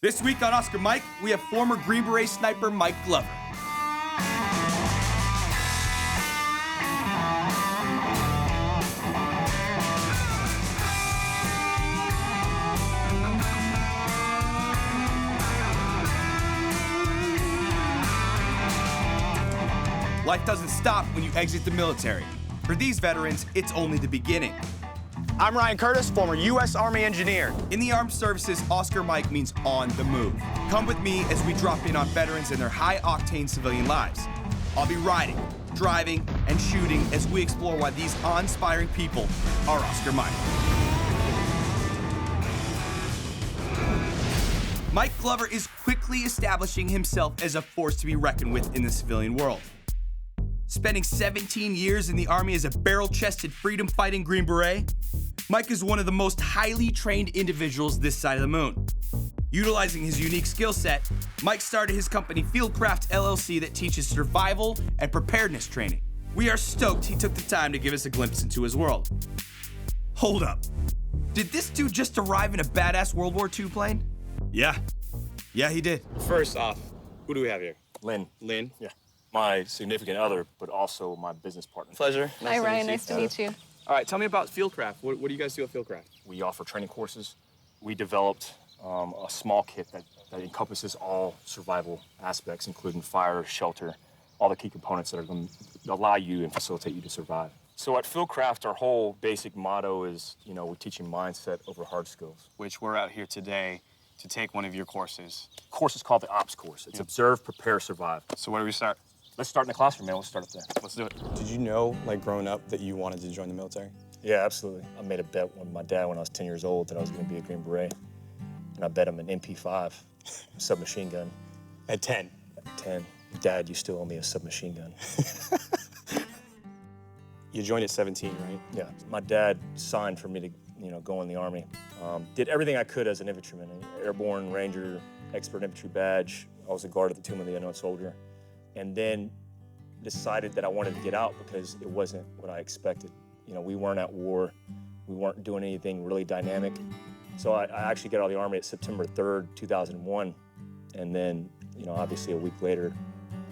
This week on Oscar Mike, we have former Green Beret sniper Mike Glover. Life doesn't stop when you exit the military. For these veterans, it's only the beginning. I'm Ryan Curtis, former U.S. Army engineer. In the armed services, Oscar Mike means on the move. Come with me as we drop in on veterans and their high-octane civilian lives. I'll be riding, driving, and shooting as we explore why these awe-inspiring people are Oscar Mike. Mike Glover is quickly establishing himself as a force to be reckoned with in the civilian world. Spending 17 years in the Army as a barrel-chested freedom-fighting Green Beret, Mike is one of the most highly trained individuals this side of the moon. Utilizing his unique skill set, Mike started his company Fieldcraft LLC that teaches survival and preparedness training. We are stoked he took the time to give us a glimpse into his world. Hold up. Did this dude just arrive in a badass World War II plane? Yeah, he did. First off, who do we have here? Lynn. Lynn? Yeah. My significant other, but also my business partner. Pleasure. Hi, Ryan. Nice to meet you. All right, tell me about Fieldcraft. What do you guys do at Fieldcraft? We offer training courses. We developed a small kit that encompasses all survival aspects, including fire, shelter, all the key components that are going to allow you and facilitate you to survive. So at Fieldcraft, our whole basic motto is, we're teaching mindset over hard skills. Which we're out here today to take one of your courses. The course is called the OPS course. It's Observe, Prepare, Survive. So where do we start? Let's start in the classroom, man. Let's start up there. Let's do it. Did you know, growing up, that you wanted to join the military? Yeah, absolutely. I made a bet with my dad when I was 10 years old that I was going to be a Green Beret. And I bet him an MP5 submachine gun. At 10? At 10. Dad, you still owe me a submachine gun. You joined at 17, right? Yeah. My dad signed for me to, go in the Army. Did everything I could as an infantryman. Airborne, Ranger, Expert Infantry badge. I was a guard at the Tomb of the Unknown Soldier. And then decided that I wanted to get out because it wasn't what I expected. We weren't at war. We weren't doing anything really dynamic. So I actually got out of the Army at September 3rd, 2001. And then, obviously a week later,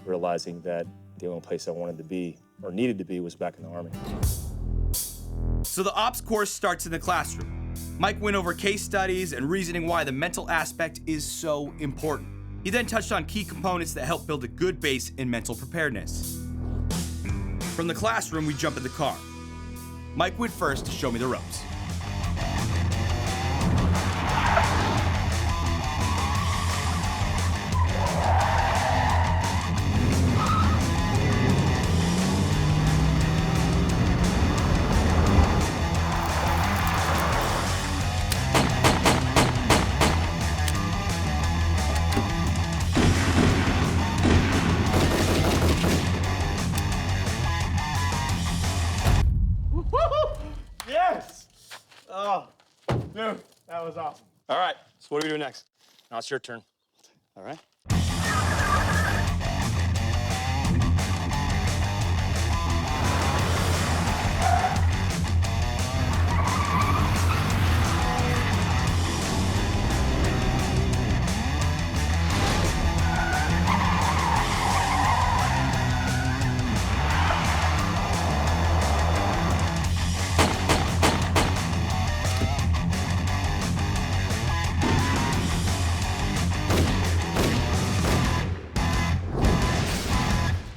realizing that the only place I wanted to be, or needed to be, was back in the Army. So the ops course starts in the classroom. Mike went over case studies and reasoning why the mental aspect is so important. He then touched on key components that help build a good base in mental preparedness. From the classroom, we jump in the car. Mike went first to show me the ropes. Yes! Oh, dude, that was awesome. All right, so what do we do next? Now it's your turn. All right.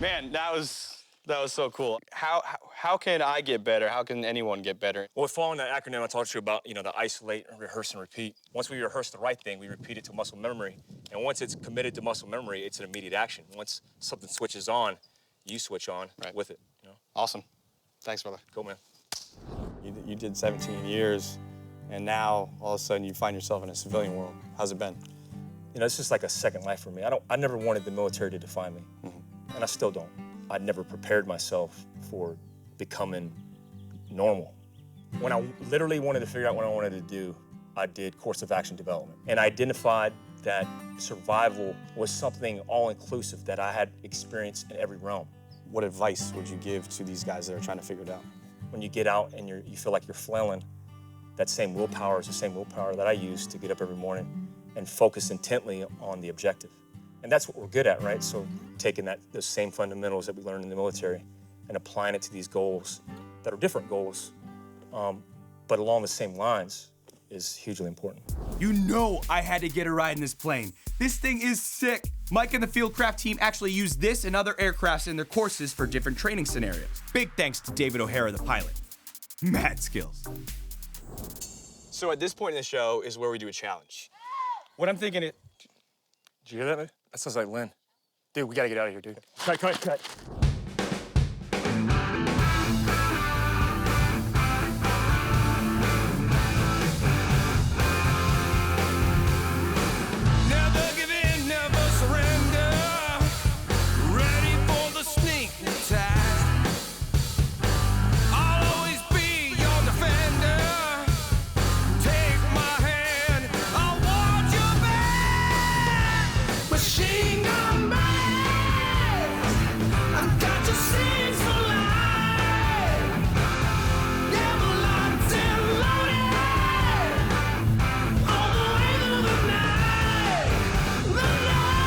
Man, that was so cool. How can I get better? How can anyone get better? Well, following that acronym I talked to you about, the isolate, rehearse, and repeat. Once we rehearse the right thing, we repeat it to muscle memory. And once it's committed to muscle memory, it's an immediate action. Once something switches on, you switch on with it. Awesome. Thanks, brother. Go, man. You did 17 years, and now, all of a sudden, you find yourself in a civilian world. How's it been? It's just like a second life for me. I never wanted the military to define me, and I still don't. I never prepared myself for becoming normal. When I literally wanted to figure out what I wanted to do, I did course of action development and identified that survival was something all-inclusive that I had experienced in every realm. What advice would you give to these guys that are trying to figure it out? When you get out and you feel like you're flailing, that same willpower is the same willpower that I use to get up every morning and focus intently on the objective. And that's what we're good at, right? So taking those same fundamentals that we learned in the military and applying it to these goals that are different goals, but along the same lines is hugely important. You know I had to get a ride in this plane. This thing is sick. Mike and the Fieldcraft team actually use this and other aircrafts in their courses for different training scenarios. Big thanks to David O'Hara, the pilot. Mad skills. So at this point in the show is where we do a challenge. What I'm thinking is, Did you hear that, man? That sounds like Lynn. Dude, we gotta get out of here, dude. Cut. Never give in, never surrender. Ready for the sneak attack. I'll always be your defender. Take my hand, I'll watch your back. Machine gun blast. I've got your scenes for life. Never locked and loaded. All the way through the night. The night.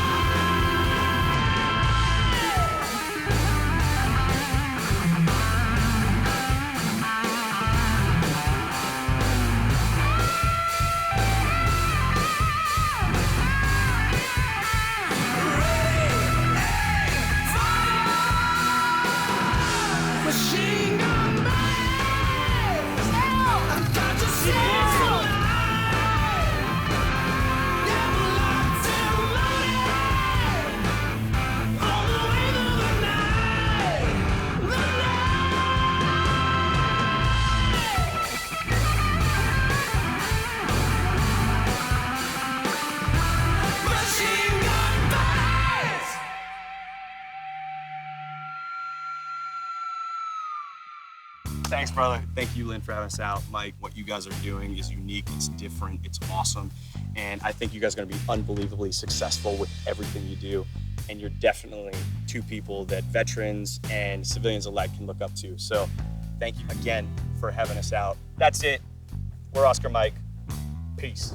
Machine gun blast. I've got your scenes for life. Never locked and loaded. All the way through the night. The night. Machine gun blast. thanks, brother. Thank you, Lynn, for having us out. Mike, what you guys are doing is unique, it's different, it's awesome. And I think you guys are gonna be unbelievably successful with everything you do. And you're definitely two people that veterans and civilians alike can look up to. So thank you again for having us out. That's it. We're Oscar Mike. Peace.